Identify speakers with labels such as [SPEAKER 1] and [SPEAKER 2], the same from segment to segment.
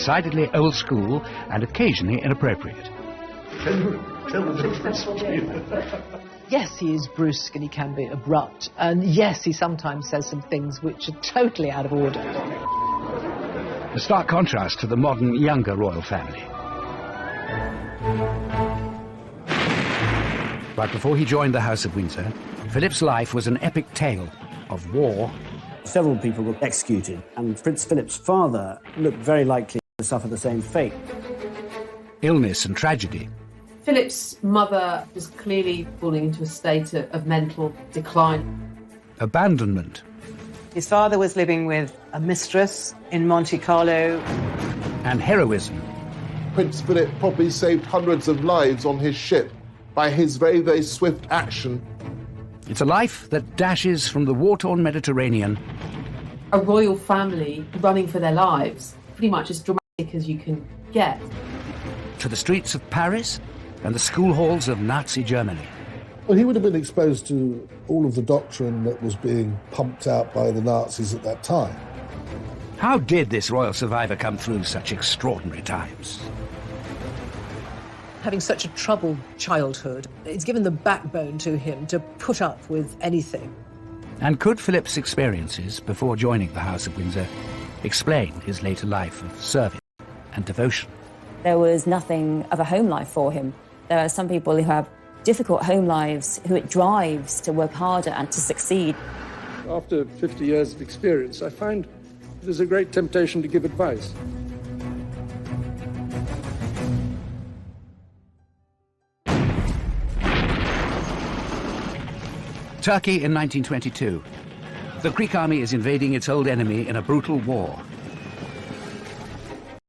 [SPEAKER 1] decidedly old school and occasionally inappropriate.
[SPEAKER 2] Yes, he is brusque and he can be abrupt. And yes, he sometimes says some things which are totally out of order.
[SPEAKER 1] A stark contrast to the modern, younger royal family. But before he joined the House of Windsor, Philip's life was an epic tale of war.
[SPEAKER 3] Several people were executed, and Prince Philip's father looked very likely to suffer the same fate.
[SPEAKER 1] Illness and tragedy.
[SPEAKER 4] Philip's mother was clearly falling into a state of mental decline.
[SPEAKER 1] Abandonment.
[SPEAKER 5] His father was living with a mistress in Monte Carlo.
[SPEAKER 1] And heroism.
[SPEAKER 6] Prince Philip probably saved hundreds of lives on his ship by his very, very swift action.
[SPEAKER 1] It's a life that dashes from the war-torn Mediterranean.
[SPEAKER 4] A royal family running for their lives, pretty much as dramatic as you can get.
[SPEAKER 1] To the streets of Paris and the school halls of Nazi Germany.
[SPEAKER 7] Well, he would have been exposed to all of the doctrine that was being pumped out by the Nazis at that time.
[SPEAKER 1] How did this royal survivor come through such extraordinary times?
[SPEAKER 2] Having such a troubled childhood, it's given the backbone to him to put up with anything.
[SPEAKER 1] And could Philip's experiences before joining the House of Windsor explain his later life of service and devotion?
[SPEAKER 8] There was nothing of a home life for him. There are some people who have difficult home lives who it drives to work harder and to succeed.
[SPEAKER 9] After 50 years of experience, I find there's a great temptation to give advice.
[SPEAKER 1] Turkey in 1922. The Greek army is invading its old enemy in a brutal war.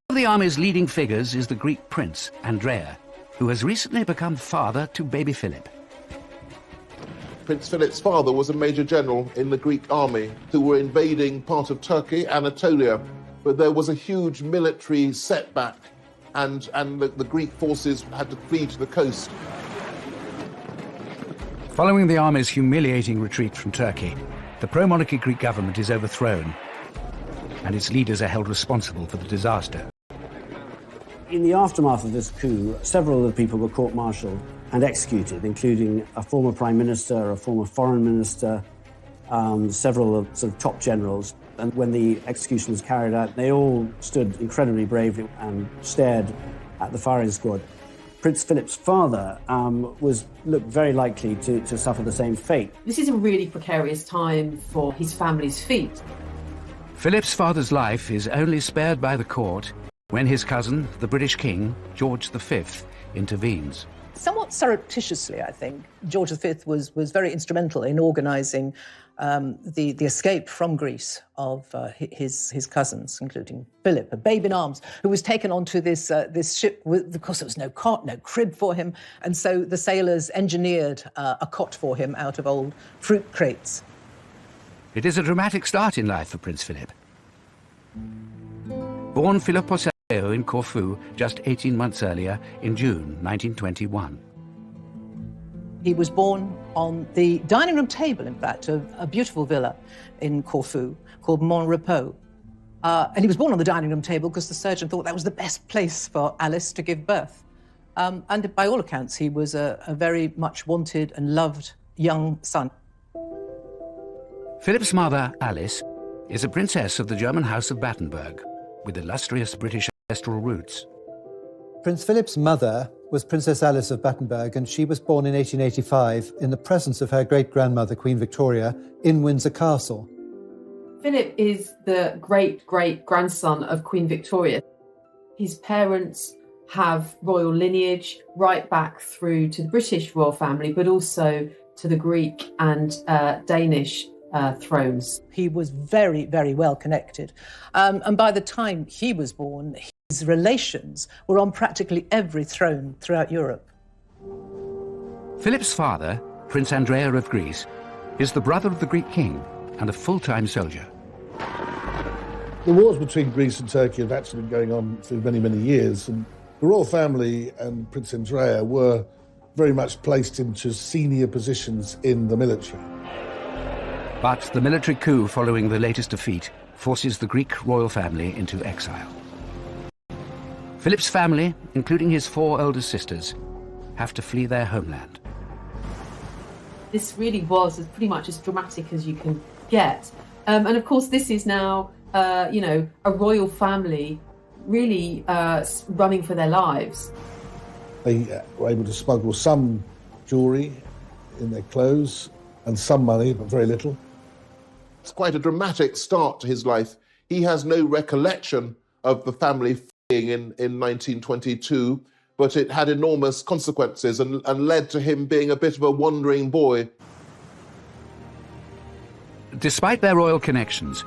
[SPEAKER 1] One of the army's leading figures is the Greek prince, Andrea, who has recently become father to baby Philip.
[SPEAKER 6] Prince Philip's father was a major general in the Greek army who were invading part of Turkey, Anatolia, but there was a huge military setback and the Greek forces had to flee to the coast.
[SPEAKER 1] Following the army's humiliating retreat from Turkey, the pro-monarchy Greek government is overthrown, and its leaders are held responsible for the disaster.
[SPEAKER 3] In the aftermath of this coup, several of the people were court-martialed and executed, including a former prime minister, a former foreign minister, several of sort of top generals. And when the execution was carried out, they all stood incredibly bravely and stared at the firing squad. Prince Philip's father looked very likely to suffer the same fate.
[SPEAKER 4] This is a really precarious time for his family's feet.
[SPEAKER 1] Philip's father's life is only spared by the court when his cousin, the British King, George V, intervenes.
[SPEAKER 2] Somewhat surreptitiously, I think, George V was very instrumental in organising the escape from Greece of his cousins, including Philip, a babe in arms, who was taken onto this ship. Of course, there was no cot, no crib for him, and so the sailors engineered a cot for him out of old fruit crates.
[SPEAKER 1] It is a dramatic start in life for Prince Philip. Born Philippo in Corfu just 18 months earlier, in June 1921.
[SPEAKER 2] He was born on the dining room table, in fact, of a beautiful villa in Corfu called Mon Repos. And he was born on the dining room table because the surgeon thought that was the best place for Alice to give birth. And by all accounts, he was a very much wanted and loved young son.
[SPEAKER 1] Philip's mother, Alice, is a princess of the German House of Battenberg, with illustrious British ancestral roots.
[SPEAKER 10] Prince Philip's mother was Princess Alice of Battenberg, and she was born in 1885 in the presence of her great-grandmother, Queen Victoria, in Windsor Castle.
[SPEAKER 4] Philip is the great-great-grandson of Queen Victoria. His parents have royal lineage right back through to the British royal family, but also to the Greek and Danish thrones.
[SPEAKER 2] He was very, very well connected. And by the time he was born, his relations were on practically every throne throughout Europe.
[SPEAKER 1] Philip's father, Prince Andrea of Greece, is the brother of the Greek king and a full-time soldier.
[SPEAKER 7] The wars between Greece and Turkey have actually been going on for many, many years, and the royal family and Prince Andrea were very much placed into senior positions in the military.
[SPEAKER 1] But the military coup following the latest defeat forces the Greek royal family into exile. Philip's family, including his 4 older sisters, have to flee their homeland.
[SPEAKER 4] This really was pretty much as dramatic as you can get. And of course, this is now, a royal family really running for their lives.
[SPEAKER 7] They were able to smuggle some jewellery in their clothes and some money, but very little.
[SPEAKER 6] It's quite a dramatic start to his life. He has no recollection of the family fleeing in 1922, but it had enormous consequences and led to him being a bit of a wandering boy.
[SPEAKER 1] Despite their royal connections,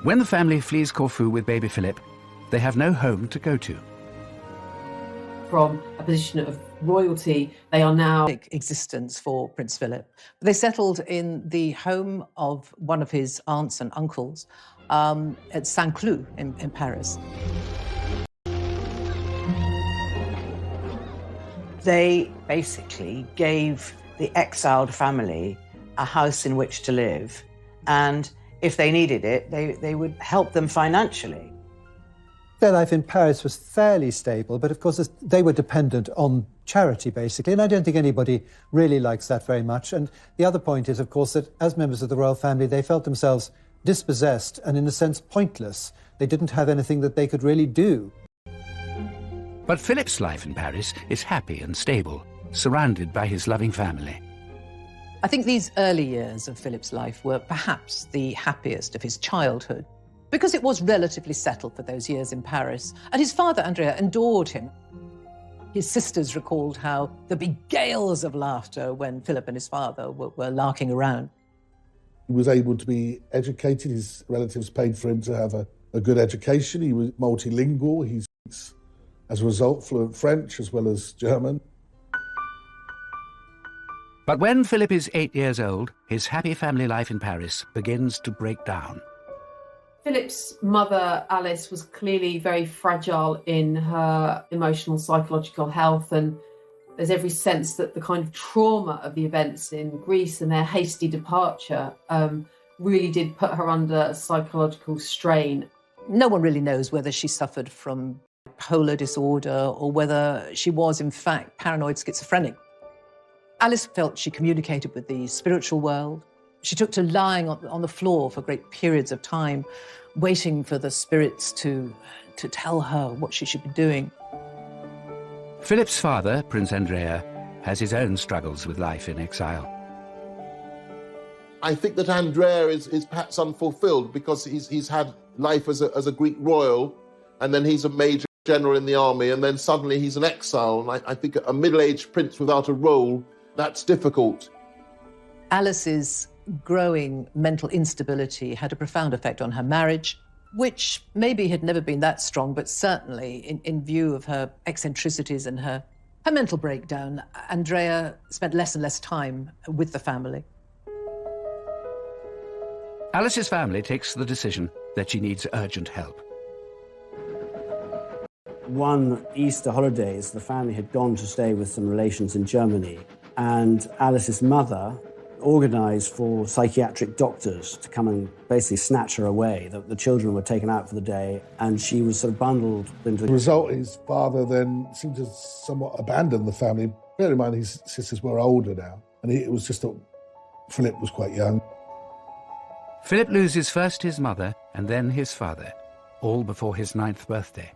[SPEAKER 1] when the family flees Corfu with baby Philip, they have no home to go to.
[SPEAKER 4] From a position of royalty, they are now...
[SPEAKER 2] existence for Prince Philip. They settled in the home of one of his aunts and uncles at Saint-Cloud in Paris.
[SPEAKER 5] They basically gave the exiled family a house in which to live, and if they needed it, they would help them financially.
[SPEAKER 10] Their life in Paris was fairly stable, but of course they were dependent on charity, basically, and I don't think anybody really likes that very much. And the other point is, of course, that as members of the royal family, they felt themselves dispossessed and, in a sense, pointless. They didn't have anything that they could really do.
[SPEAKER 1] But Philip's life in Paris is happy and stable, surrounded by his loving family.
[SPEAKER 2] I think these early years of Philip's life were perhaps the happiest of his childhood, because it was relatively settled for those years in Paris, and his father, Andrea, adored him. His sisters recalled how there'd be gales of laughter when Philip and his father were larking around.
[SPEAKER 7] He was able to be educated. His relatives paid for him to have a good education. He was multilingual. He's, as a result, fluent French as well as German.
[SPEAKER 1] But when Philip is 8 years old, his happy family life in Paris begins to break down.
[SPEAKER 4] Philip's mother, Alice, was clearly very fragile in her emotional, psychological health, and there's every sense that the kind of trauma of the events in Greece and their hasty departure really did put her under psychological strain.
[SPEAKER 2] No one really knows whether she suffered from bipolar disorder or whether she was, in fact, paranoid schizophrenic. Alice felt she communicated with the spiritual world. She took to lying on the floor for great periods of time, waiting for the spirits to tell her what she should be doing.
[SPEAKER 1] Philip's father, Prince Andrea, has his own struggles with life in exile.
[SPEAKER 6] I think that Andrea is perhaps unfulfilled because he's had life as a Greek royal, and then he's a major general in the army, and then suddenly he's an exile. And I think a middle-aged prince without a role, that's difficult.
[SPEAKER 2] Alice's growing mental instability had a profound effect on her marriage, which maybe had never been that strong, but certainly in view of her eccentricities and her mental breakdown, Andrea spent less and less time with the family.
[SPEAKER 1] Alice's family takes the decision that she needs urgent help.
[SPEAKER 3] One Easter holidays, the family had gone to stay with some relations in Germany, and Alice's mother organised for psychiatric doctors to come and basically snatch her away. The children were taken out for the day, and she was sort of bundled into...
[SPEAKER 7] The result, his father then seemed to somewhat abandon the family. Bear in mind, his sisters were older now, and it was just that Philip was quite young.
[SPEAKER 1] Philip loses first his mother and then his father, all before his 9th birthday.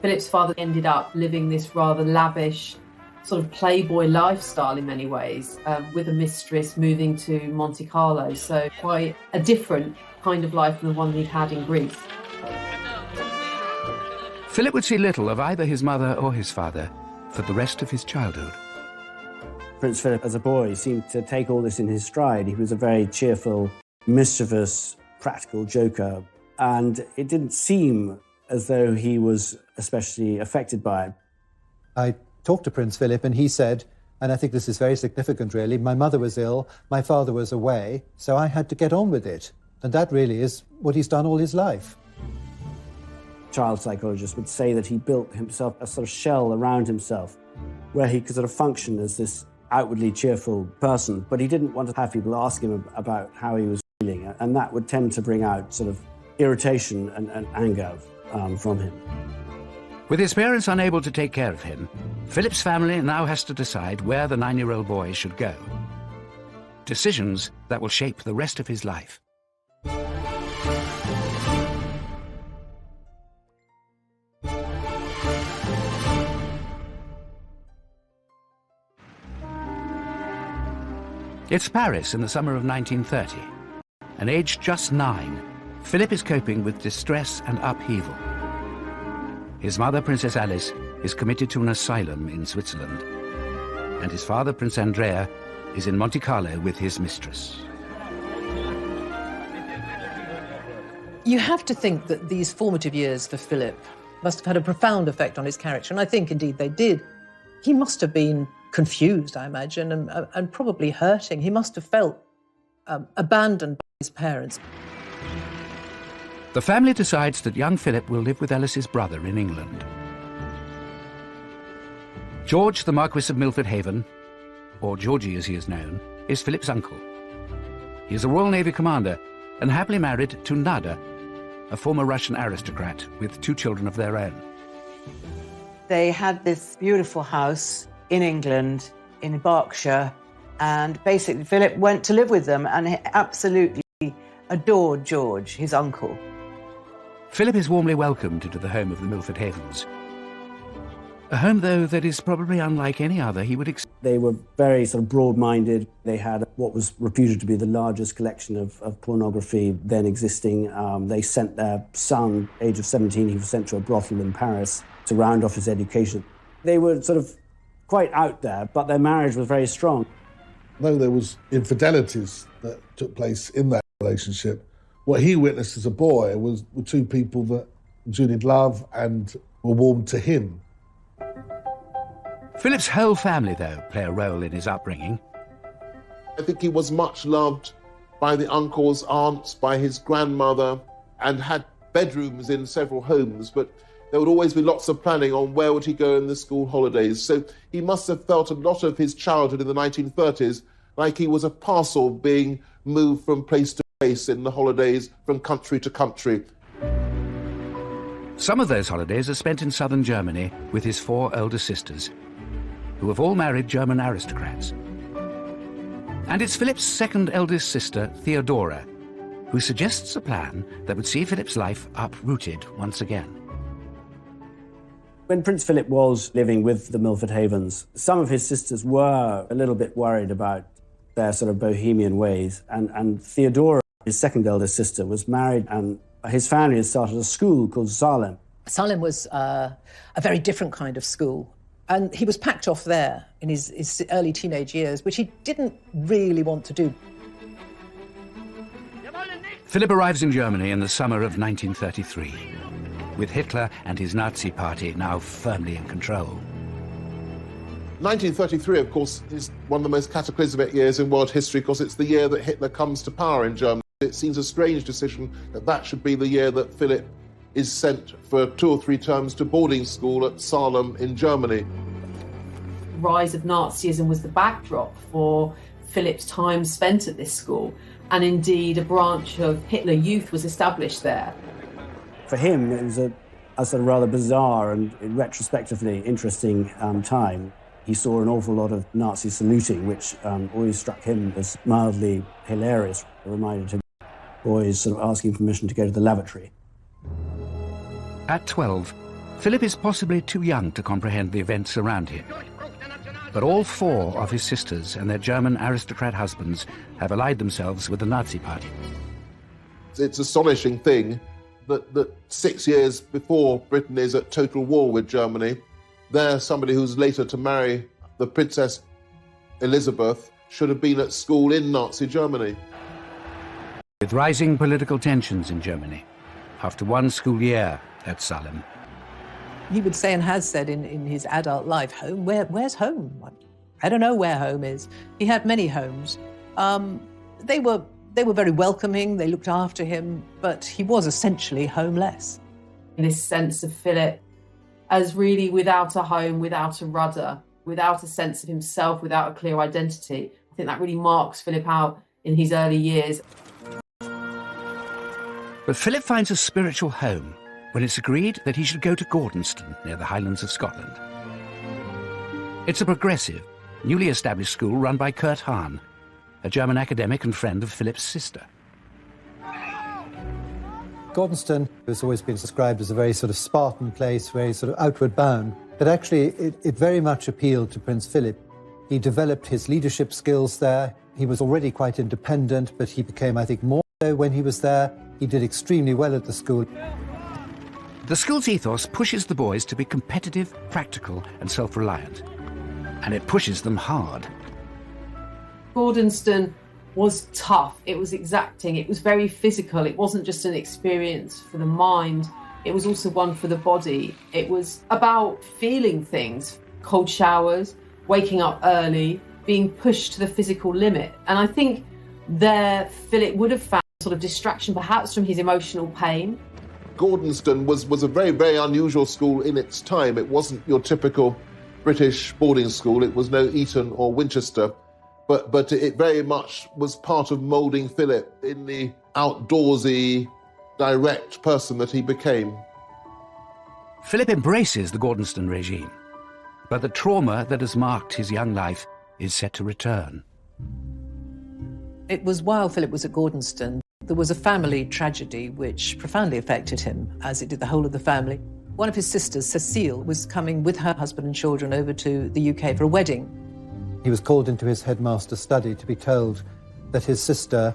[SPEAKER 4] Philip's father ended up living this rather lavish sort of playboy lifestyle in many ways, with a mistress, moving to Monte Carlo. So quite a different kind of life than the one he'd had in Greece.
[SPEAKER 1] Philip would see little of either his mother or his father for the rest of his childhood.
[SPEAKER 3] Prince Philip, as a boy, seemed to take all this in his stride. He was a very cheerful, mischievous, practical joker, and it didn't seem as though he was especially affected by it.
[SPEAKER 10] I talked to Prince Philip and he said, and I think this is very significant really, my mother was ill, my father was away, so I had to get on with it. And that really is what he's done all his life.
[SPEAKER 3] Child psychologists would say that he built himself a sort of shell around himself where he could sort of function as this outwardly cheerful person, but he didn't want to have people ask him about how he was feeling, and that would tend to bring out sort of irritation and anger from him.
[SPEAKER 1] With his parents unable to take care of him, Philip's family now has to decide where the 9-year-old boy should go. Decisions that will shape the rest of his life. It's Paris in the summer of 1930. And aged just 9, Philip is coping with distress and upheaval. His mother, Princess Alice, is committed to an asylum in Switzerland. And his father, Prince Andrea, is in Monte Carlo with his mistress.
[SPEAKER 2] You have to think that these formative years for Philip must have had a profound effect on his character, and I think indeed they did. He must have been confused, I imagine, and probably hurting. He must have felt abandoned by his parents.
[SPEAKER 1] The family decides that young Philip will live with Alice's brother in England. George, the Marquis of Milford Haven, or Georgie as he is known, is Philip's uncle. He is a Royal Navy commander and happily married to Nada, a former Russian aristocrat with 2 children of their own.
[SPEAKER 5] They had this beautiful house in England, in Berkshire, and basically Philip went to live with them and he absolutely adored George, his uncle.
[SPEAKER 1] Philip is warmly welcomed into the home of the Milford Havens. A home, though, that is probably unlike any other he would expect.
[SPEAKER 3] They were very sort of broad-minded. They had what was reputed to be the largest collection of pornography then existing. They sent their son, age of 17, he was sent to a brothel in Paris to round off his education. They were sort of quite out there, but their marriage was very strong.
[SPEAKER 7] Though there was infidelities that took place in that relationship, what he witnessed as a boy were 2 people that enjoyed love and were warm to him.
[SPEAKER 1] Philip's whole family, though, play a role in his upbringing.
[SPEAKER 6] I think he was much loved by the uncles, aunts, by his grandmother, and had bedrooms in several homes, but there would always be lots of planning on where would he go in the school holidays. So he must have felt a lot of his childhood in the 1930s like he was a parcel being moved from place to place in the holidays, from country to country.
[SPEAKER 1] Some of those holidays are spent in southern Germany with his 4 elder sisters, who have all married German aristocrats. And it's Philip's second eldest sister, Theodora, who suggests a plan that would see Philip's life uprooted once again.
[SPEAKER 3] When Prince Philip was living with the Milford Havens, some of his sisters were a little bit worried about their sort of bohemian ways, and Theodora, his second eldest sister, was married, and his family had started a school called Salem.
[SPEAKER 2] Salem was a very different kind of school, and he was packed off there in his early teenage years, which he didn't really want to do.
[SPEAKER 1] Philip arrives in Germany in the summer of 1933, with Hitler and his Nazi party now firmly in control.
[SPEAKER 6] 1933, of course, is one of the most cataclysmic years in world history because it's the year that Hitler comes to power in Germany. It seems a strange decision that that should be the year that Philip is sent for 2 or 3 terms to boarding school at Salem in Germany.
[SPEAKER 4] The rise of Nazism was the backdrop for Philip's time spent at this school, and indeed a branch of Hitler Youth was established there.
[SPEAKER 3] For him, it was a sort of rather bizarre and retrospectively interesting time. He saw an awful lot of Nazi saluting, which always struck him as mildly hilarious. It reminded him of boys sort of asking permission to go to the lavatory.
[SPEAKER 1] At 12, Philip is possibly too young to comprehend the events around him. But all 4 of his sisters and their German aristocrat husbands have allied themselves with the Nazi party.
[SPEAKER 6] It's an astonishing thing that 6 years before Britain is at total war with Germany, there's somebody who's later to marry the Princess Elizabeth should have been at school in Nazi Germany.
[SPEAKER 1] With rising political tensions in Germany, after 1 school year at Salem.
[SPEAKER 2] He would say, and has said in his adult life, home, where's home? I don't know where home is. He had many homes. They were very welcoming, they looked after him, but he was essentially homeless.
[SPEAKER 4] This sense of Philip as really without a home, without a rudder, without a sense of himself, without a clear identity. I think that really marks Philip out in his early years.
[SPEAKER 1] But Philip finds a spiritual home when it's agreed that he should go to Gordonston, near the Highlands of Scotland. It's a progressive, newly established school run by Kurt Hahn, a German academic and friend of Philip's sister.
[SPEAKER 10] Gordonston has always been described as a very sort of Spartan place, very sort of outward bound. But actually, it very much appealed to Prince Philip. He developed his leadership skills there. He was already quite independent, but he became, I think, more so when he was there. He did extremely well at the school.
[SPEAKER 1] The school's ethos pushes the boys to be competitive, practical, and self-reliant. And it pushes them hard.
[SPEAKER 4] Gordonston was tough, it was exacting, it was very physical. It wasn't just an experience for the mind, it was also one for the body. It was about feeling things, cold showers, waking up early, being pushed to the physical limit. And I think there Philip would have found sort of distraction perhaps from his emotional pain.
[SPEAKER 6] Gordonston was a very, very unusual school in its time. It wasn't your typical British boarding school. It was no Eton or Winchester. But it very much was part of moulding Philip in the outdoorsy, direct person that he became.
[SPEAKER 1] Philip embraces the Gordonston regime, but the trauma that has marked his young life is set to return.
[SPEAKER 2] It was while Philip was at Gordonston, there was a family tragedy which profoundly affected him, as it did the whole of the family. One of his sisters, Cecile, was coming with her husband and children over to the UK for a wedding.
[SPEAKER 10] He was called into his headmaster's study to be told that his sister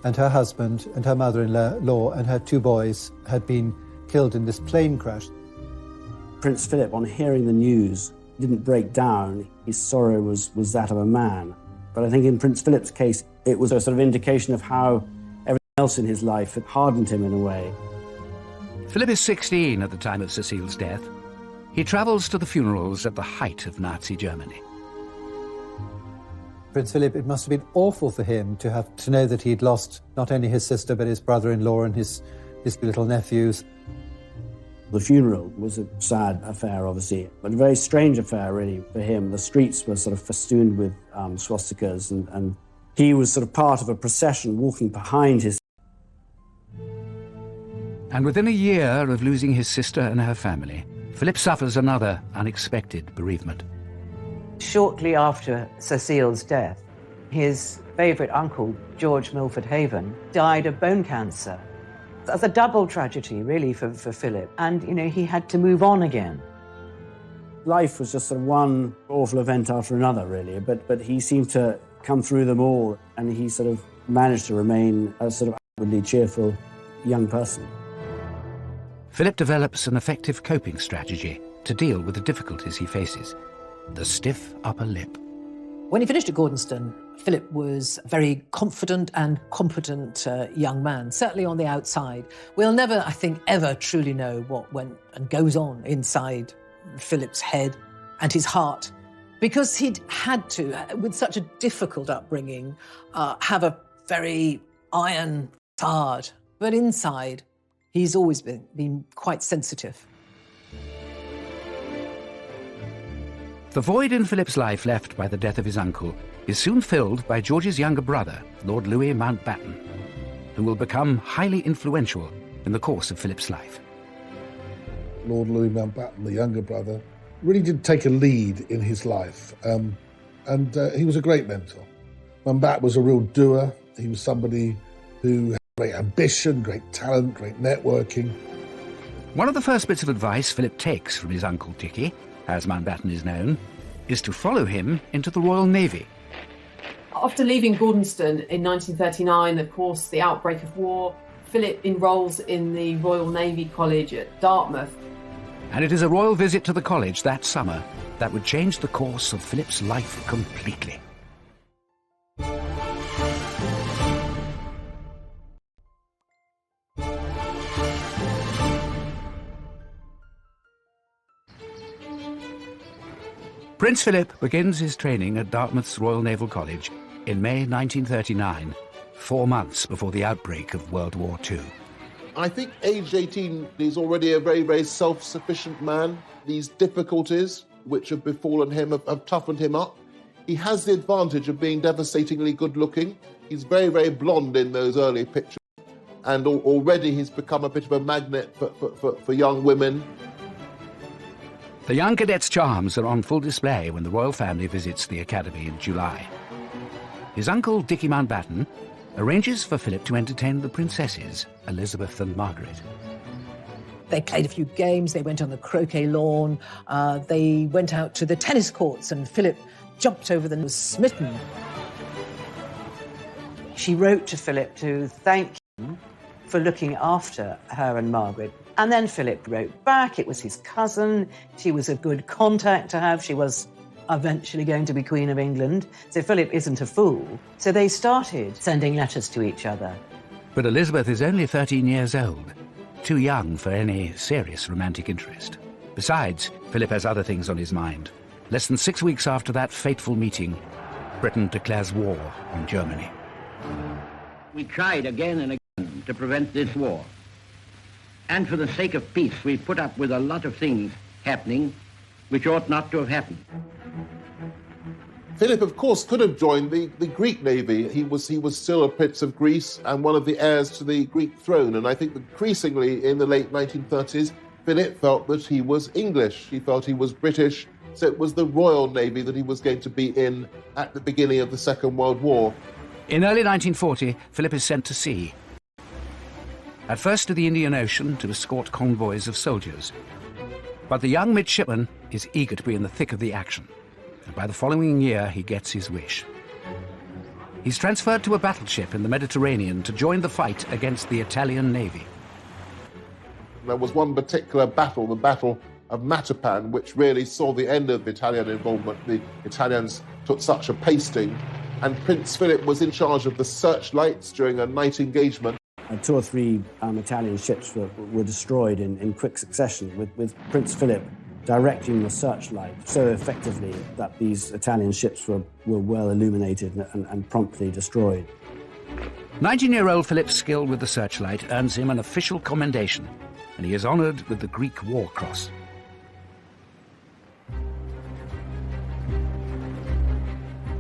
[SPEAKER 10] and her husband and her mother-in-law and her 2 boys had been killed in this plane crash.
[SPEAKER 3] Prince Philip, on hearing the news, didn't break down. His sorrow was that of a man. But I think in Prince Philip's case, it was a sort of indication of how everything else in his life had hardened him in a way.
[SPEAKER 1] Philip is 16 at the time of Cecile's death. He travels to the funerals at the height of Nazi Germany.
[SPEAKER 10] Prince Philip, it must have been awful for him to know that he'd lost not only his sister, but his brother-in-law and his little nephews.
[SPEAKER 3] The funeral was a sad affair, obviously, but a very strange affair, really, for him. The streets were sort of festooned with swastikas, and he was sort of part of a procession walking behind his.
[SPEAKER 1] And within a year of losing his sister and her family, Philip suffers another unexpected bereavement.
[SPEAKER 5] Shortly after Cecile's death, his favourite uncle, George Milford Haven, died of bone cancer. That's a double tragedy, really, for Philip. And, he had to move on again.
[SPEAKER 3] Life was just sort of one awful event after another, really, but he seemed to come through them all, and he sort of managed to remain a sort of outwardly cheerful young person.
[SPEAKER 1] Philip develops an effective coping strategy to deal with the difficulties he faces. The stiff upper lip.
[SPEAKER 2] When he finished at Gordonston, Philip was a very confident and competent young man, certainly on the outside. We'll never, I think, ever truly know what went and goes on inside Philip's head and his heart, because he'd had to, with such a difficult upbringing, have a very iron facade. But inside, he's always been quite sensitive.
[SPEAKER 1] The void in Philip's life left by the death of his uncle is soon filled by George's younger brother, Lord Louis Mountbatten, who will become highly influential in the course of Philip's life.
[SPEAKER 7] Lord Louis Mountbatten, the younger brother, really did take a lead in his life, and he was a great mentor. Mountbatten was a real doer. He was somebody who had great ambition, great talent, great networking.
[SPEAKER 1] One of the first bits of advice Philip takes from his uncle Dickie, as Mountbatten is known, is to follow him into the Royal Navy.
[SPEAKER 4] After leaving Gordonston in 1939, of course, the outbreak of war, Philip enrolls in the Royal Navy College at Dartmouth.
[SPEAKER 1] And it is a royal visit to the college that summer that would change the course of Philip's life completely. Prince Philip begins his training at Dartmouth's Royal Naval College in May 1939, 4 months before the outbreak of World War II.
[SPEAKER 6] I think aged 18, he's already a very, very self-sufficient man. These difficulties which have befallen him have toughened him up. He has the advantage of being devastatingly good-looking. He's very, very blonde in those early pictures. and already he's become a bit of a magnet for young women.
[SPEAKER 1] The young cadet's charms are on full display when the royal family visits the academy in July. His uncle, Dickie Mountbatten, arranges for Philip to entertain the princesses, Elizabeth and Margaret.
[SPEAKER 2] They played a few games, they went on the croquet lawn, they went out to the tennis courts, and Philip jumped over them and was smitten.
[SPEAKER 5] She wrote to Philip to thank him for looking after her and Margaret. And then Philip wrote back. It was his cousin. She was a good contact to have. She was eventually going to be Queen of England. So Philip isn't a fool. So they started sending letters to each other.
[SPEAKER 1] But Elizabeth is only 13 years old, too young for any serious romantic interest. Besides, Philip has other things on his mind. Less than 6 weeks after that fateful meeting, Britain declares war on Germany.
[SPEAKER 11] We tried again and again to prevent this war. And for the sake of peace, we put up with a lot of things happening which ought not to have happened.
[SPEAKER 6] Philip, of course, could have joined the Greek navy. He was still a prince of Greece and one of the heirs to the Greek throne. And I think increasingly in the late 1930s, Philip felt that he was English. He felt he was British. So it was the Royal Navy that he was going to be in at the beginning of the Second World War.
[SPEAKER 1] In early 1940, Philip is sent to sea. At first to the Indian Ocean to escort convoys of soldiers. But the young midshipman is eager to be in the thick of the action. And by the following year, he gets his wish. He's transferred to a battleship in the Mediterranean to join the fight against the Italian Navy.
[SPEAKER 6] There was one particular battle, the Battle of Matapan, which really saw the end of Italian involvement. The Italians took such a pasting, and Prince Philip was in charge of the searchlights during a night engagement.
[SPEAKER 3] 2 or 3 Italian ships were destroyed in quick succession, with Prince Philip directing the searchlight so effectively that these Italian ships were well illuminated and promptly destroyed.
[SPEAKER 1] 19-year-old Philip's skill with the searchlight earns him an official commendation, and he is honoured with the Greek War Cross.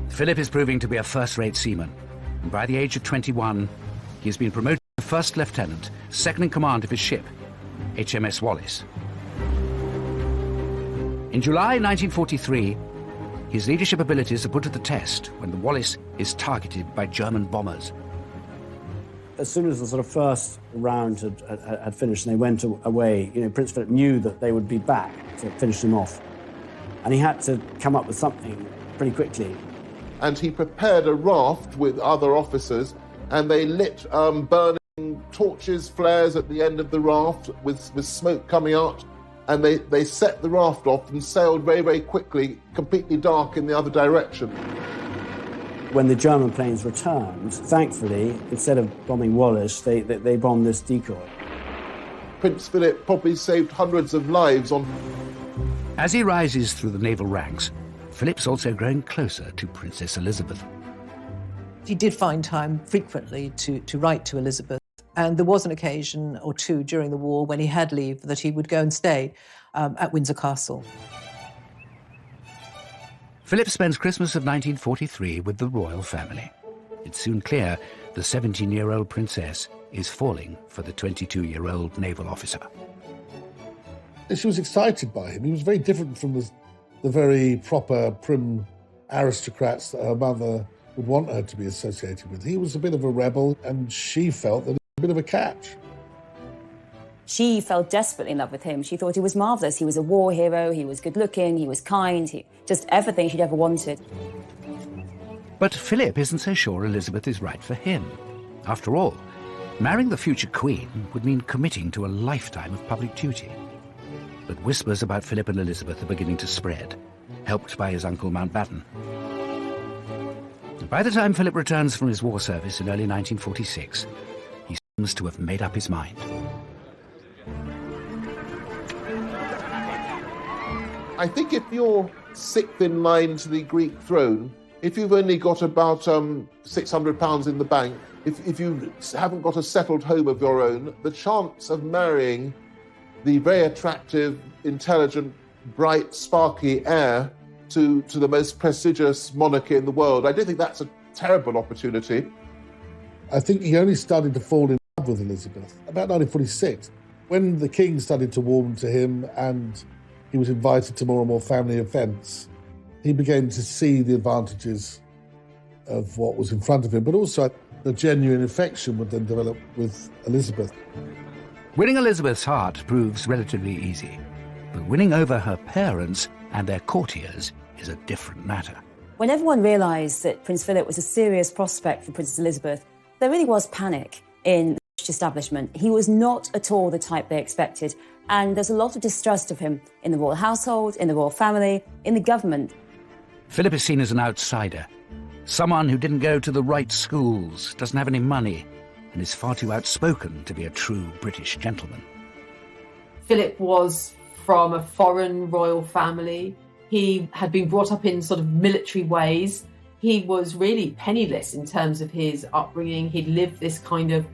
[SPEAKER 1] Philip is proving to be a first-rate seaman, and by the age of 21, he has been promoted to first lieutenant, second in command of his ship, HMS Wallis. In July 1943, his leadership abilities are put to the test when the Wallis is targeted by German bombers.
[SPEAKER 3] As soon as the sort of first round had finished and they went away, Prince Philip knew that they would be back to finish them off. And he had to come up with something pretty quickly.
[SPEAKER 6] And he prepared a raft with other officers, and they lit burning torches, flares at the end of the raft with smoke coming out. And they set the raft off and sailed very, very quickly, completely dark in the other direction.
[SPEAKER 3] When the German planes returned, thankfully, instead of bombing Wallis, they bombed this decoy.
[SPEAKER 6] Prince Philip probably saved hundreds of lives on...
[SPEAKER 1] As he rises through the naval ranks, Philip's also growing closer to Princess Elizabeth.
[SPEAKER 2] He did find time frequently to write to Elizabeth. And there was an occasion or two during the war when he had leave that he would go and stay at Windsor Castle.
[SPEAKER 1] Philip spends Christmas of 1943 with the royal family. It's soon clear the 17-year-old princess is falling for the 22-year-old naval officer.
[SPEAKER 7] She was excited by him. He was very different from the very proper, prim aristocrats that her mother would want her to be associated with. He was a bit of a rebel, and she felt that a bit of a catch.
[SPEAKER 8] She fell desperately in love with him. She thought he was marvellous. He was a war hero, he was good-looking, he was kind, just everything she'd ever wanted.
[SPEAKER 1] But Philip isn't so sure Elizabeth is right for him. After all, marrying the future queen would mean committing to a lifetime of public duty. But whispers about Philip and Elizabeth are beginning to spread, helped by his uncle Mountbatten. By the time Philip returns from his war service in early 1946, he seems to have made up his mind.
[SPEAKER 6] I think if you're sixth in line to the Greek throne, if you've only got about £600 in the bank, if you haven't got a settled home of your own, the chance of marrying the very attractive, intelligent, bright, sparky heir to the most prestigious monarchy in the world, I don't think that's a terrible opportunity.
[SPEAKER 7] I think he only started to fall in with Elizabeth about 1946, when the king started to warm to him and he was invited to more and more family events. He began to see the advantages of what was in front of him, but also the genuine affection would then develop with Elizabeth.
[SPEAKER 1] Winning Elizabeth's heart proves relatively easy, but winning over her parents and their courtiers is a different matter.
[SPEAKER 8] When everyone realised that Prince Philip was a serious prospect for Princess Elizabeth, there really was panic in the British establishment. He was not at all the type they expected, and there's a lot of distrust of him in the royal household, in the royal family, in the government.
[SPEAKER 1] Philip is seen as an outsider, someone who didn't go to the right schools, doesn't have any money, and is far too outspoken to be a true British gentleman.
[SPEAKER 4] Philip was from a foreign royal family. He had been brought up in sort of military ways. He was really penniless in terms of his upbringing. He'd lived this kind of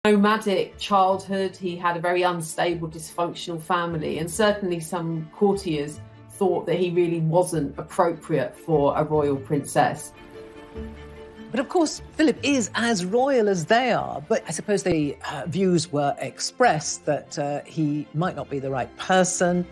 [SPEAKER 4] nomadic childhood. He had a very unstable, dysfunctional family, and certainly some courtiers thought that he really wasn't appropriate for a royal princess.
[SPEAKER 2] But of course, Philip is as royal as they are, but I suppose the views were expressed that he might not be the right person.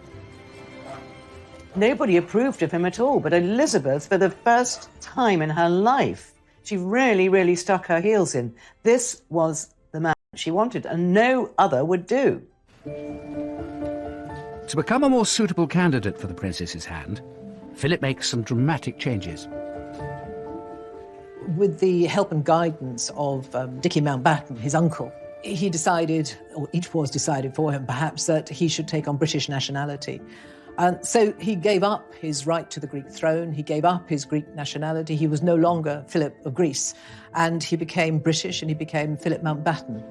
[SPEAKER 5] Nobody approved of him at all, but Elizabeth, for the first time in her life, she really, really stuck her heels in. This was the man she wanted, and no other would do.
[SPEAKER 1] To become a more suitable candidate for the princess's hand, Philip makes some dramatic changes.
[SPEAKER 2] With the help and guidance of Dickie Mountbatten, his uncle, he decided, or it was decided for him perhaps, that he should take on British nationality. So he gave up his right to the Greek throne, he gave up his Greek nationality, he was no longer Philip of Greece, and he became British and he became Philip Mountbatten.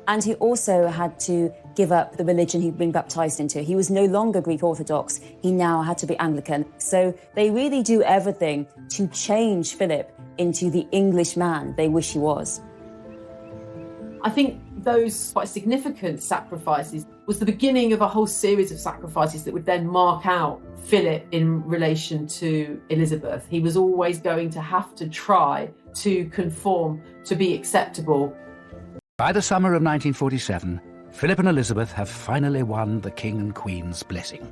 [SPEAKER 8] And he also had to give up the religion he'd been baptised into. He was no longer Greek Orthodox, he now had to be Anglican. So they really do everything to change Philip into the English man they wish he was.
[SPEAKER 4] I think those quite significant sacrifices was the beginning of a whole series of sacrifices that would then mark out Philip in relation to Elizabeth. He was always going to have to try to conform, to be acceptable.
[SPEAKER 1] By the summer of 1947, Philip and Elizabeth have finally won the King and Queen's blessing.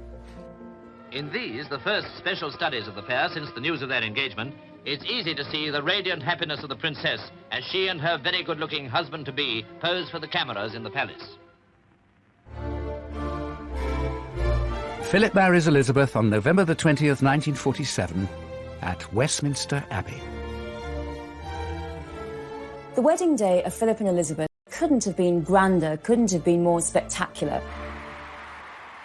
[SPEAKER 12] In these, the first special studies of the pair since the news of their engagement, it's easy to see the radiant happiness of the princess as she and her very good-looking husband-to-be pose for the cameras in the palace.
[SPEAKER 1] Philip marries Elizabeth on November the 20th, 1947, at Westminster Abbey.
[SPEAKER 8] The wedding day of Philip and Elizabeth couldn't have been grander, couldn't have been more spectacular.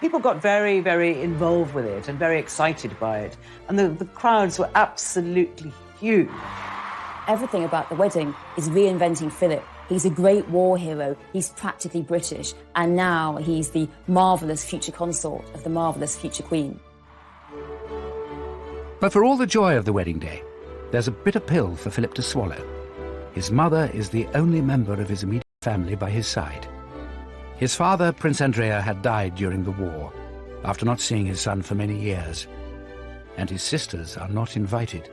[SPEAKER 5] People got very, very involved with it and very excited by it. And the crowds were absolutely huge.
[SPEAKER 8] Everything about the wedding is reinventing Philip. He's a great war hero, he's practically British, and now he's the marvellous future consort of the marvellous future queen.
[SPEAKER 1] But for all the joy of the wedding day, there's a bitter pill for Philip to swallow. His mother is the only member of his immediate family by his side. His father, Prince Andrea, had died during the war, after not seeing his son for many years, and his sisters are not invited.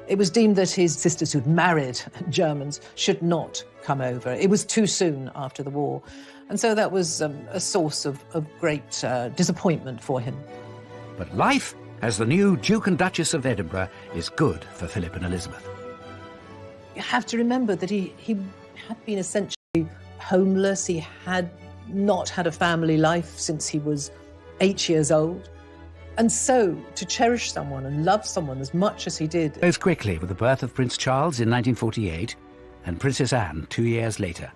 [SPEAKER 2] It was deemed that his sisters who'd married Germans should not come over. It was too soon after the war, and so that was a source of great disappointment for him.
[SPEAKER 1] But life as the new Duke and Duchess of Edinburgh is good for Philip and Elizabeth.
[SPEAKER 2] You have to remember that he had been essentially homeless. He had not had a family life since he was 8 years old. And so, to cherish someone and love someone as much as he did...
[SPEAKER 1] Goes quickly with the birth of Prince Charles in 1948 and Princess Anne 2 years later.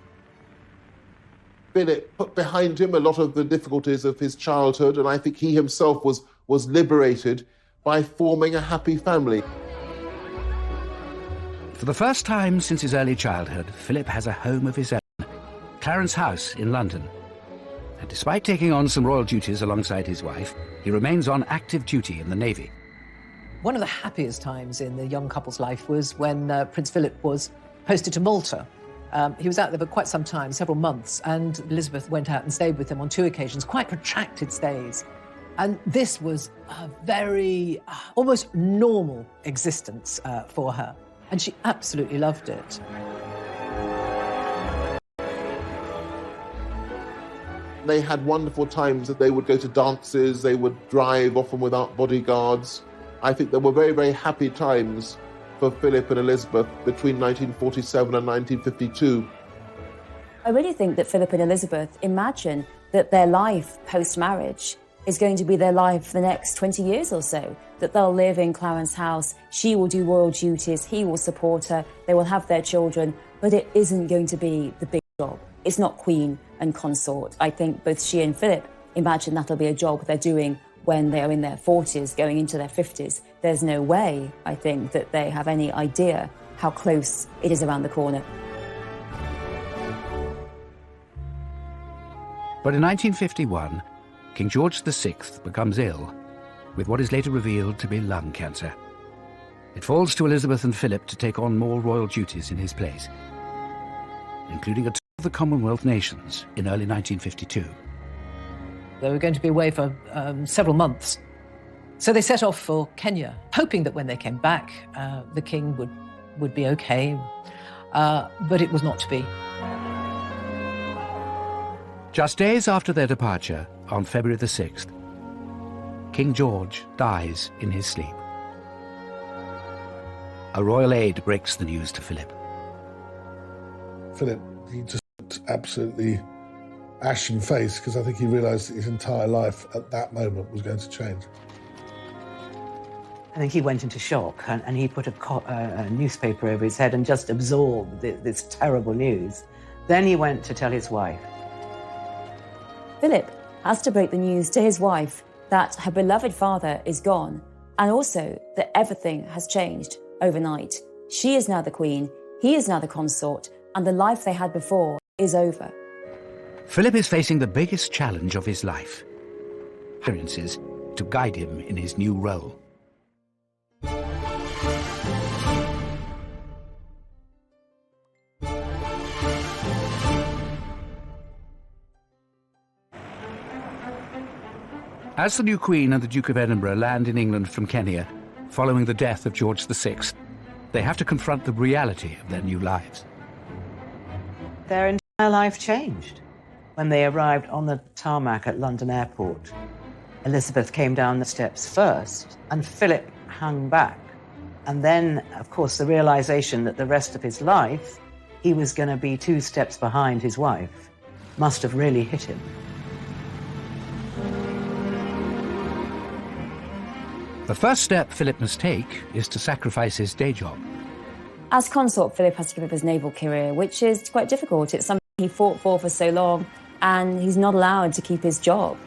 [SPEAKER 6] Philip put behind him a lot of the difficulties of his childhood, and I think he himself was liberated by forming a happy family.
[SPEAKER 1] For the first time since his early childhood, Philip has a home of his own, Clarence House in London. And despite taking on some royal duties alongside his wife, he remains on active duty in the Navy.
[SPEAKER 2] One of the happiest times in the young couple's life was when Prince Philip was posted to Malta. He was out there for quite some time, several months, and Elizabeth went out and stayed with him on 2 occasions, quite protracted stays. And this was a very, almost normal existence for her, and she absolutely loved it.
[SPEAKER 6] They had wonderful times that they would go to dances, they would drive, often without bodyguards. I think there were very, very happy times for Philip and Elizabeth between 1947 and 1952.
[SPEAKER 8] I really think that Philip and Elizabeth imagine that their life post-marriage is going to be their life for the next 20 years or so, that they'll live in Clarence House, she will do royal duties, he will support her, they will have their children, but it isn't going to be the big job. It's not queen and consort. I think both she and Philip imagine that'll be a job they're doing when they are in their 40s, going into their 50s. There's no way, I think, that they have any idea how close it is around the corner.
[SPEAKER 1] But in 1951, King George VI becomes ill with what is later revealed to be lung cancer. It falls to Elizabeth and Philip to take on more royal duties in his place, including a tour of the Commonwealth nations in early 1952.
[SPEAKER 2] They were going to be away for several months. So they set off for Kenya, hoping that when they came back, the king would be okay. But it was not to be.
[SPEAKER 1] Just days after their departure, on February the 6th, King George dies in his sleep. A royal aide breaks the news to Philip.
[SPEAKER 7] Philip, he just looked absolutely ashen-faced because I think he realised that his entire life at that moment was going to change.
[SPEAKER 5] I think he went into shock and he put a newspaper over his head and just absorbed this terrible news. Then he went to tell his wife.
[SPEAKER 8] Philip has to break the news to his wife that her beloved father is gone, and also that everything has changed overnight. She is now the queen, he is now the consort, and the life they had before is over.
[SPEAKER 1] Philip is facing the biggest challenge of his life. Appearances to guide him in his new role. As the new Queen and the Duke of Edinburgh land in England from Kenya, following the death of George VI, they have to confront the reality of their new lives.
[SPEAKER 5] Their entire life changed. When they arrived on the tarmac at London Airport, Elizabeth came down the steps first, and Philip hung back. And then, of course, the realization that the rest of his life, he was going to be 2 steps behind his wife, must have really hit him.
[SPEAKER 1] The first step Philip must take is to sacrifice his day job.
[SPEAKER 8] As consort, Philip has to give up his naval career, which is quite difficult. It's something he fought for so long, and he's not allowed to keep his job.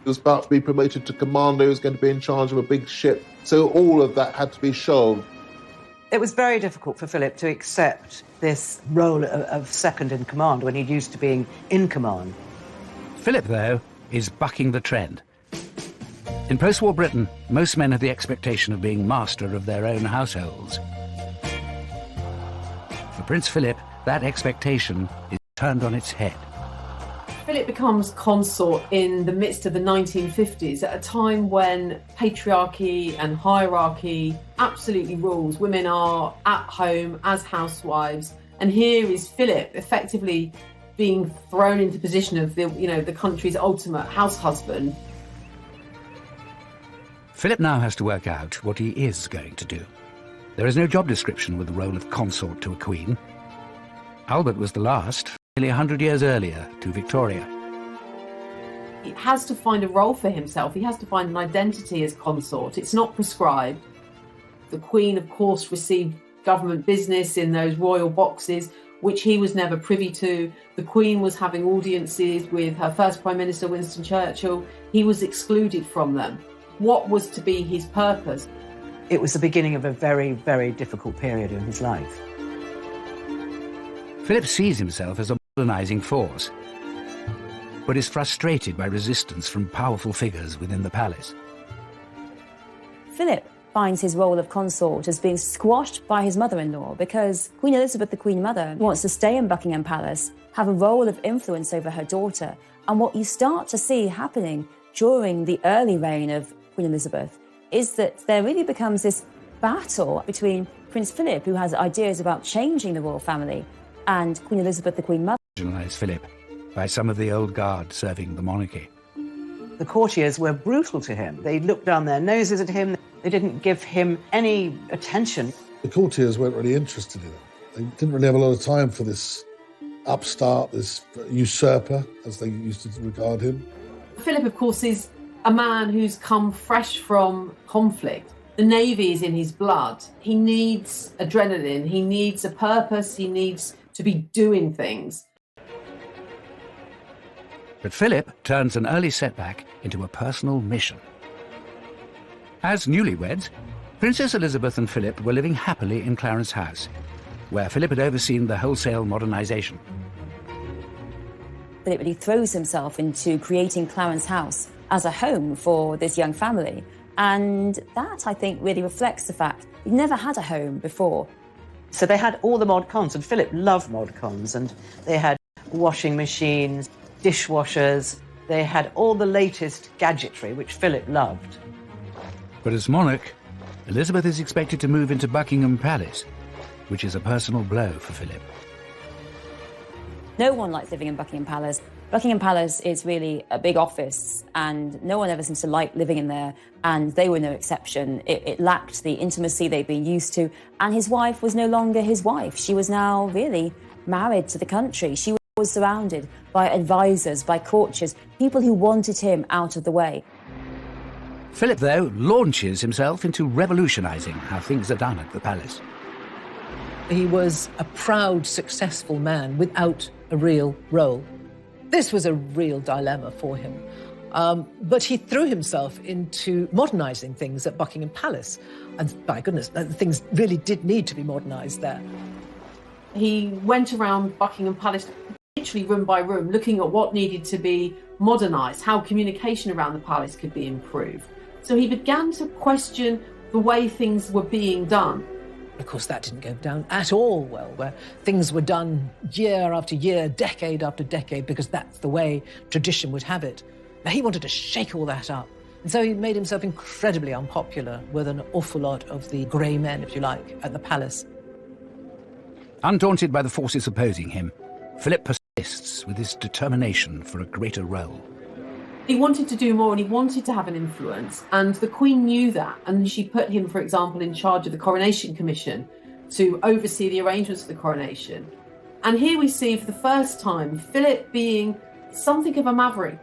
[SPEAKER 6] He was about to be promoted to commander, he was going to be in charge of a big ship, so all of that had to be shelved.
[SPEAKER 5] It was very difficult for Philip to accept this role of second in command when he'd used to being in command.
[SPEAKER 1] Philip, though, is bucking the trend. In post-war Britain, most men had the expectation of being master of their own households. For Prince Philip, that expectation is turned on its head.
[SPEAKER 4] Philip becomes consort in the midst of the 1950s, at a time when patriarchy and hierarchy absolutely rules. Women are at home as housewives, and here is Philip effectively being thrown into the position of the country's ultimate house husband.
[SPEAKER 1] Philip now has to work out what he is going to do. There is no job description with the role of consort to a queen. Albert was the last, nearly 100 years earlier, to Victoria.
[SPEAKER 4] He has to find a role for himself. He has to find an identity as consort. It's not prescribed. The Queen, of course, received government business in those royal boxes, which he was never privy to. The Queen was having audiences with her first Prime Minister, Winston Churchill. He was excluded from them. What was to be his purpose?
[SPEAKER 5] It was the beginning of a very, very difficult period in his life.
[SPEAKER 1] Philip sees himself as a modernising force, but is frustrated by resistance from powerful figures within the palace.
[SPEAKER 8] Philip finds his role of consort as being squashed by his mother-in-law because Queen Elizabeth, the Queen Mother, wants to stay in Buckingham Palace, have a role of influence over her daughter. And what you start to see happening during the early reign of Queen Elizabeth is that there really becomes this battle between Prince Philip, who has ideas about changing the royal family, and Queen Elizabeth, the Queen Mother.
[SPEAKER 1] Philip. by some of the old guard serving the monarchy.
[SPEAKER 5] The courtiers were brutal to him. They looked down their noses at him. They didn't give him any attention.
[SPEAKER 7] The courtiers weren't really interested in him. They didn't really have a lot of time for this upstart, this usurper, as they used to regard him.
[SPEAKER 4] Philip, of course, is a man who's come fresh from conflict. The Navy is in his blood. He needs adrenaline. He needs a purpose. He needs to be doing things.
[SPEAKER 1] But Philip turns an early setback into a personal mission. As newlyweds, Princess Elizabeth and Philip were living happily in Clarence House, where Philip had overseen the wholesale modernisation.
[SPEAKER 8] Philip really throws himself into creating Clarence House as a home for this young family. And that, I think, really reflects the fact he'd never had a home before.
[SPEAKER 5] So they had all the mod cons, and Philip loved mod cons, and they had washing machines, dishwashers, they had all the latest gadgetry, which Philip loved.
[SPEAKER 1] But as monarch, Elizabeth is expected to move into Buckingham Palace, which is a personal blow for Philip.
[SPEAKER 8] No one likes living in Buckingham Palace. Buckingham Palace is really a big office, and no one ever seems to like living in there, and they were no exception. It lacked the intimacy they'd been used to, and his wife was no longer his wife. She was now really married to the country. She was surrounded by advisors, by courtiers, people who wanted him out of the way.
[SPEAKER 1] Philip, though, launches himself into revolutionising how things are done at the palace.
[SPEAKER 2] He was a proud, successful man without a real role. This was a real dilemma for him. But he threw himself into modernising things at Buckingham Palace. And by goodness, things really did need to be modernised there.
[SPEAKER 4] He went around Buckingham Palace, literally room by room, looking at what needed to be modernised, how communication around the palace could be improved. So he began to question the way things were being done.
[SPEAKER 2] Of course, that didn't go down at all well, where things were done year after year, decade after decade, because that's the way tradition would have it. Now, he wanted to shake all that up. And so he made himself incredibly unpopular with an awful lot of the grey men, if you like, at the palace.
[SPEAKER 1] Undaunted by the forces opposing him, Philip persists with his determination for a greater role.
[SPEAKER 4] He wanted to do more and he wanted to have an influence, and the Queen knew that, and she put him, for example, in charge of the Coronation Commission to oversee the arrangements for the coronation. And here we see for the first time Philip being something of a maverick,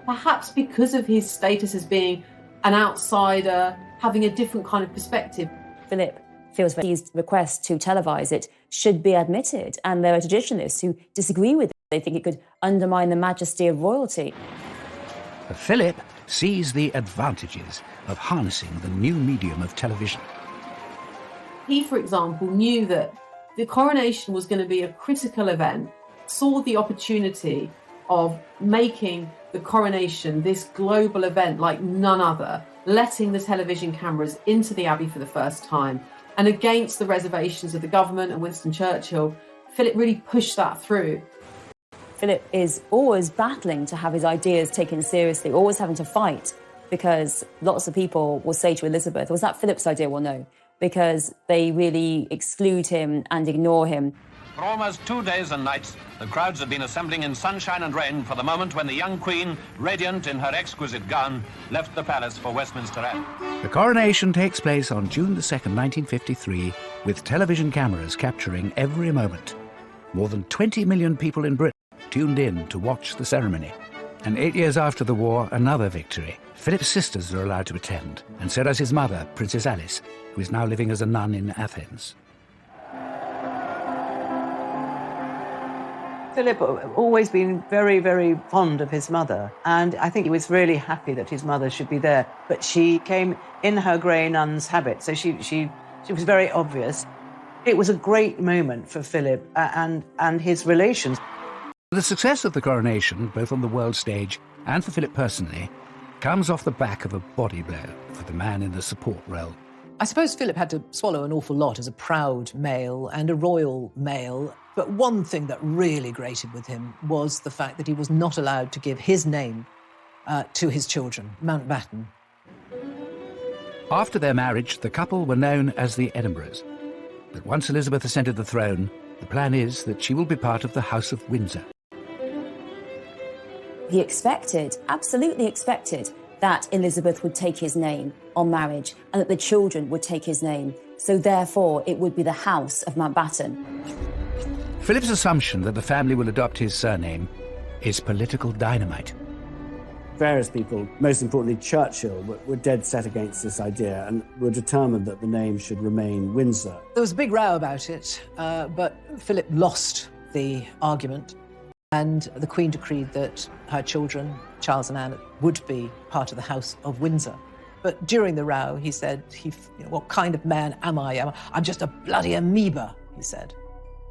[SPEAKER 4] perhaps because of his status as being an outsider, having a different kind of perspective.
[SPEAKER 8] Philip feels that his request to televise it should be admitted, and there are traditionalists who disagree with it. They think it could undermine the majesty of royalty.
[SPEAKER 1] But Philip sees the advantages of harnessing the new medium of television.
[SPEAKER 4] He, for example, knew that the coronation was going to be a critical event, saw the opportunity of making the coronation this global event like none other, letting the television cameras into the Abbey for the first time, and against the reservations of the government and Winston Churchill, Philip really pushed that through.
[SPEAKER 8] Philip is always battling to have his ideas taken seriously, always having to fight, because lots of people will say to Elizabeth, was that Philip's idea? Well, no, because they really exclude him and ignore him.
[SPEAKER 13] For almost 2 days and nights, the crowds have been assembling in sunshine and rain for the moment when the young Queen, radiant in her exquisite gown, left the palace for Westminster Abbey.
[SPEAKER 1] The coronation takes place on June the 2nd, 1953, with television cameras capturing every moment. More than 20 million people in Britain tuned in to watch the ceremony. And 8 years after the war, another victory. Philip's sisters are allowed to attend, and so does his mother, Princess Alice, who is now living as a nun in Athens.
[SPEAKER 5] Philip always been very, very fond of his mother, and I think he was really happy that his mother should be there. But she came in her grey nun's habit, so she was very obvious. It was a great moment for Philip and his relations.
[SPEAKER 1] The success of the coronation, both on the world stage and for Philip personally, comes off the back of a body blow for the man in the support role.
[SPEAKER 2] I suppose Philip had to swallow an awful lot as a proud male and a royal male. But one thing that really grated with him was the fact that he was not allowed to give his name to his children, Mountbatten.
[SPEAKER 1] After their marriage, the couple were known as the Edinburghs. But once Elizabeth ascended the throne, the plan is that she will be part of the House of Windsor.
[SPEAKER 8] he expected, absolutely expected, that Elizabeth would take his name on marriage and that the children would take his name. So therefore, it would be the House of Mountbatten.
[SPEAKER 1] Philip's assumption that the family will adopt his surname is political dynamite.
[SPEAKER 3] Various people, most importantly Churchill, were dead set against this idea and were determined that the name should remain Windsor.
[SPEAKER 2] There was a big row about it, but Philip lost the argument, and the Queen decreed that her children, Charles and Anne, would be part of the House of Windsor. But during the row, he said, what kind of man am I? I'm just a bloody amoeba, he said.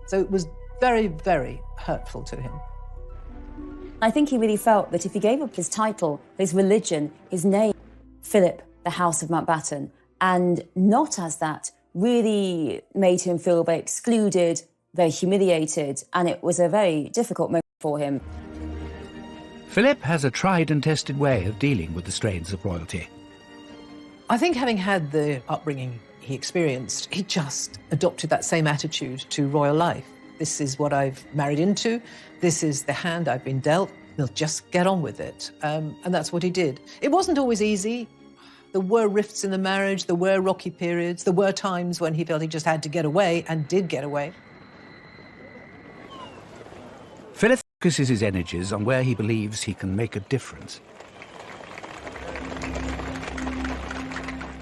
[SPEAKER 2] So it was very, very hurtful to him.
[SPEAKER 8] I think he really felt that if he gave up his title, his religion, his name, Philip, the House of Mountbatten, and not as that, really made him feel very excluded, very humiliated, and it was a very difficult moment for him.
[SPEAKER 1] Philip has a tried and tested way of dealing with the strains of royalty.
[SPEAKER 2] I think having had the upbringing he experienced, he just adopted that same attitude to royal life. This is what I've married into. This is the hand I've been dealt. We'll just get on with it. And that's what he did. It wasn't always easy. There were rifts in the marriage. There were rocky periods. There were times when he felt he just had to get away and did get away.
[SPEAKER 1] Philip focuses his energies on where he believes he can make a difference.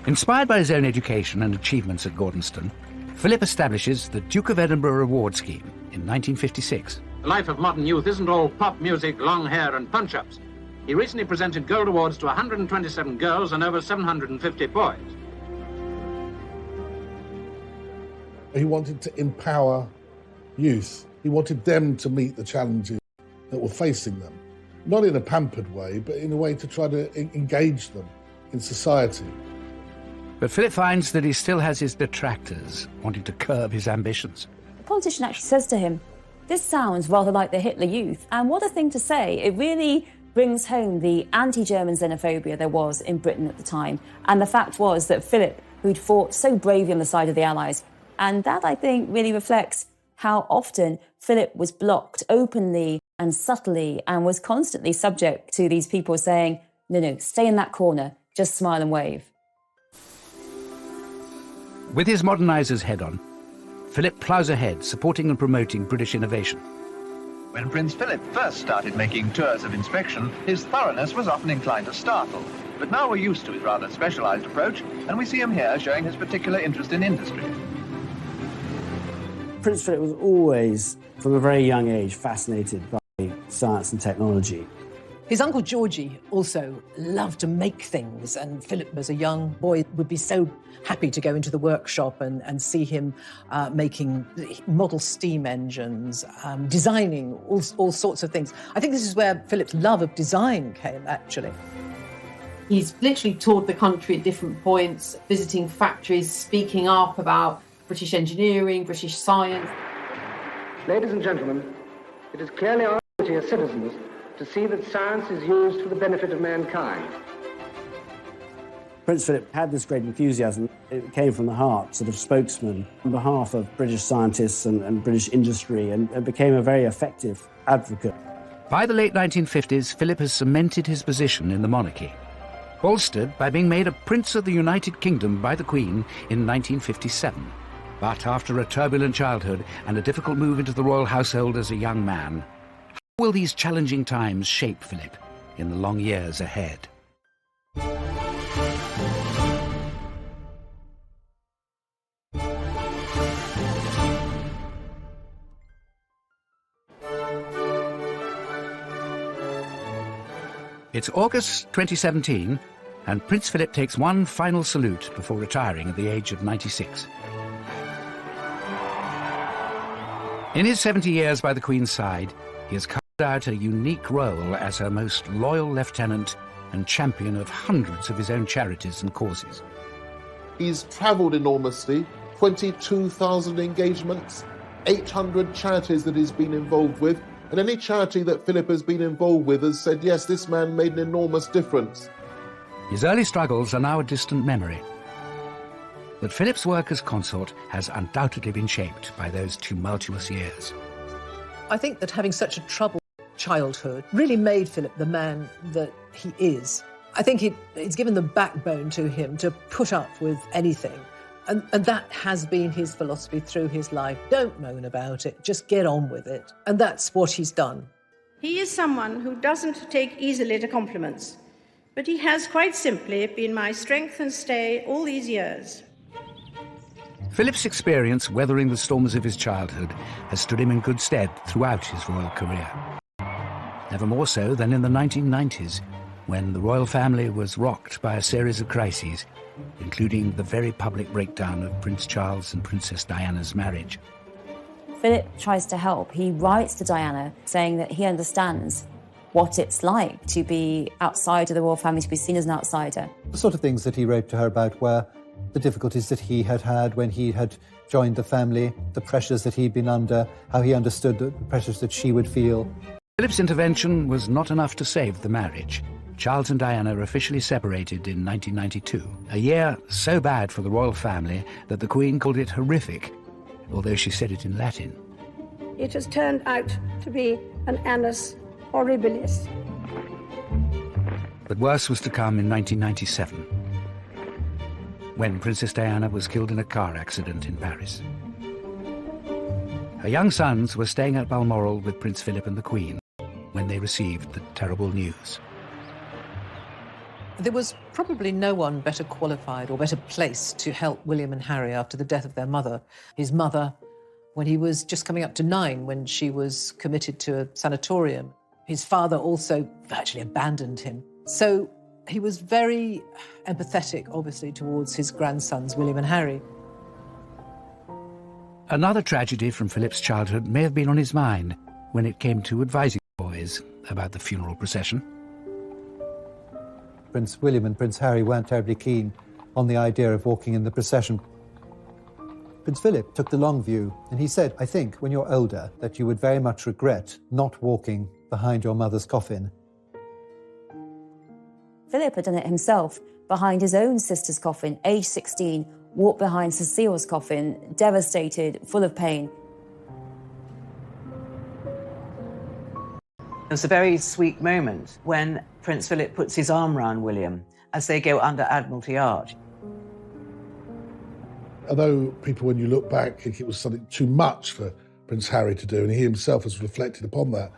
[SPEAKER 1] Inspired by his own education and achievements at Gordonston, Philip establishes the Duke of Edinburgh Reward Scheme in 1956.
[SPEAKER 13] The life of modern youth isn't all pop music, long hair and punch-ups. He recently presented gold awards to 127 girls and over 750 boys.
[SPEAKER 7] He wanted to empower youth. He wanted them to meet the challenges that were facing them. Not in a pampered way, but in a way to try to engage them in society.
[SPEAKER 1] But Philip finds that he still has his detractors wanting to curb his ambitions.
[SPEAKER 8] The politician actually says to him, "This sounds rather like the Hitler Youth." And what a thing to say. It really brings home the anti-German xenophobia there was in Britain at the time. And the fact was that Philip, who'd fought so bravely on the side of the Allies, and that, I think, really reflects how often Philip was blocked openly and subtly and was constantly subject to these people saying, no, stay in that corner, just smile and wave.
[SPEAKER 1] With his modernisers head on, Philip ploughs ahead, supporting and promoting British innovation.
[SPEAKER 14] When Prince Philip first started making tours of inspection, his thoroughness was often inclined to startle. But now we're used to his rather specialised approach, and we see him here showing his particular interest in industry.
[SPEAKER 3] Prince Philip was always, from a very young age, fascinated by science and technology.
[SPEAKER 2] His uncle Georgie also loved to make things, and Philip, as a young boy, would be so happy to go into the workshop and see him making model steam engines, designing all sorts of things. I think this is where Philip's love of design came, actually.
[SPEAKER 4] He's literally toured the country at different points, visiting factories, speaking up about British engineering, British science.
[SPEAKER 15] Ladies and gentlemen, it is clearly our duty as citizens to see that science is used for the benefit of mankind.
[SPEAKER 3] Prince Philip had this great enthusiasm. It came from the heart, sort of spokesman on behalf of British scientists and British industry, and became a very effective advocate.
[SPEAKER 1] By the late 1950s, Philip has cemented his position in the monarchy, bolstered by being made a Prince of the United Kingdom by the Queen in 1957. But after a turbulent childhood and a difficult move into the royal household as a young man, how will these challenging times shape Philip in the long years ahead? It's August 2017, and Prince Philip takes one final salute before retiring at the age of 96. In his 70 years by the Queen's side, he has carved out a unique role as her most loyal lieutenant and champion of hundreds of his own charities and causes.
[SPEAKER 6] He's travelled enormously, 22,000 engagements, 800 charities that he's been involved with, and any charity that Philip has been involved with has said, yes, this man made an enormous difference.
[SPEAKER 1] His early struggles are now a distant memory. But Philip's work as consort has undoubtedly been shaped by those tumultuous years.
[SPEAKER 2] I think that having such a troubled childhood really made Philip the man that he is. I think it's given the backbone to him to put up with anything. And that has been his philosophy through his life. Don't moan about it, just get on with it. And that's what he's done.
[SPEAKER 16] He is someone who doesn't take easily to compliments, but he has quite simply been my strength and stay all these years.
[SPEAKER 1] Philip's experience weathering the storms of his childhood has stood him in good stead throughout his royal career. Never more so than in the 1990s, when the royal family was rocked by a series of crises, including the very public breakdown of Prince Charles and Princess Diana's marriage.
[SPEAKER 8] Philip tries to help. He writes to Diana saying that he understands what it's like to be outside of the royal family, to be seen as an outsider.
[SPEAKER 10] The sort of things that he wrote to her about were the difficulties that he had had when he had joined the family, the pressures that he'd been under, how he understood the pressures that she would feel.
[SPEAKER 1] Philip's intervention was not enough to save the marriage. Charles and Diana officially separated in 1992, a year so bad for the royal family that the Queen called it horrific, although she said it in Latin.
[SPEAKER 16] It has turned out to be an annus horribilis.
[SPEAKER 1] But worse was to come in 1997, when Princess Diana was killed in a car accident in Paris. Her young sons were staying at Balmoral with Prince Philip and the Queen when they received the terrible news.
[SPEAKER 2] There was probably no one better qualified or better placed to help William and Harry after the death of their mother. His mother, when he was just coming up to 9, when she was committed to a sanatorium. His father also virtually abandoned him. So he was very empathetic, obviously, towards his grandsons, William and Harry.
[SPEAKER 1] Another tragedy from Philip's childhood may have been on his mind when it came to advising boys about the funeral procession.
[SPEAKER 10] Prince William and Prince Harry weren't terribly keen on the idea of walking in the procession. Prince Philip took the long view, and he said, I think, when you're older, that you would very much regret not walking behind your mother's coffin.
[SPEAKER 8] Philip had done it himself behind his own sister's coffin, age 16, walked behind Cecile's coffin, devastated, full of pain.
[SPEAKER 5] It was a very sweet moment when Prince Philip puts his arm round William as they go under Admiralty Arch.
[SPEAKER 7] Although people, when you look back, think it was something too much for Prince Harry to do, and he himself has reflected upon that,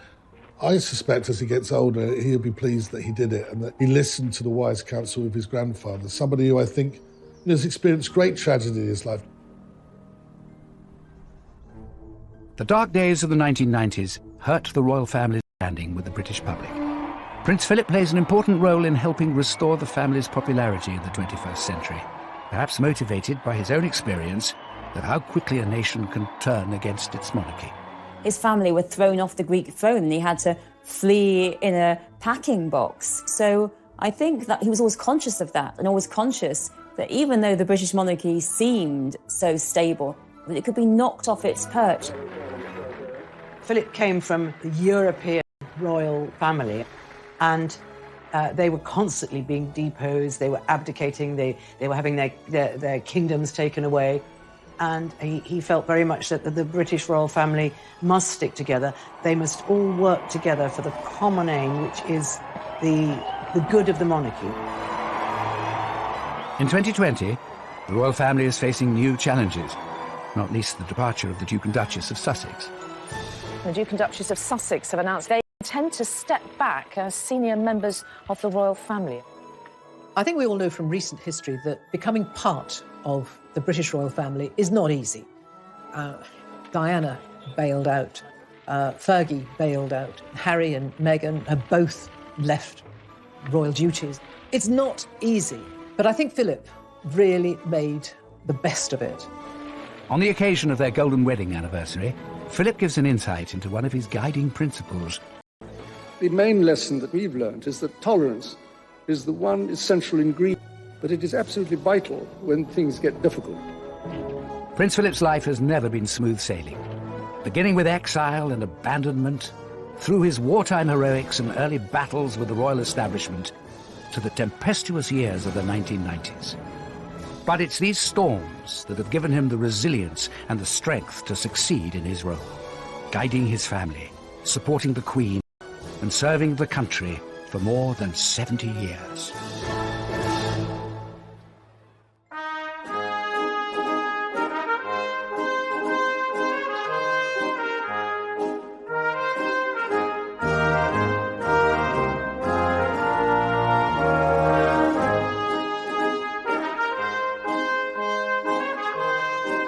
[SPEAKER 7] I suspect as he gets older, he'll be pleased that he did it and that he listened to the wise counsel of his grandfather, somebody who I think has experienced great tragedy in his life.
[SPEAKER 1] The dark days of the 1990s hurt the royal family's standing with the British public. Prince Philip plays an important role in helping restore the family's popularity in the 21st century, perhaps motivated by his own experience of how quickly a nation can turn against its monarchy.
[SPEAKER 8] His family were thrown off the Greek throne and he had to flee in a packing box. So I think that he was always conscious of that and always conscious that even though the British monarchy seemed so stable, that it could be knocked off its perch.
[SPEAKER 5] Philip came from the European royal family, and they were constantly being deposed, they were abdicating, they were having their kingdoms taken away. And he felt very much that the British royal family must stick together. They must all work together for the common aim, which is the good of the monarchy.
[SPEAKER 1] In 2020, the royal family is facing new challenges, not least the departure of the Duke and Duchess of Sussex.
[SPEAKER 17] The Duke and Duchess of Sussex have announced they intend to step back as senior members of the royal family.
[SPEAKER 2] I think we all know from recent history that becoming part of the British royal family is not easy. Diana bailed out, Fergie bailed out, Harry and Meghan have both left royal duties. It's not easy, but I think Philip really made the best of it.
[SPEAKER 1] On the occasion of their golden wedding anniversary, Philip gives an insight into one of his guiding principles.
[SPEAKER 9] The main lesson that we've learned is that tolerance is the one essential ingredient, but it is absolutely vital when things get difficult.
[SPEAKER 1] Prince Philip's life has never been smooth sailing. Beginning with exile and abandonment, through his wartime heroics and early battles with the royal establishment, to the tempestuous years of the 1990s. But it's these storms that have given him the resilience and the strength to succeed in his role, guiding his family, supporting the Queen, and serving the country for more than 70 years.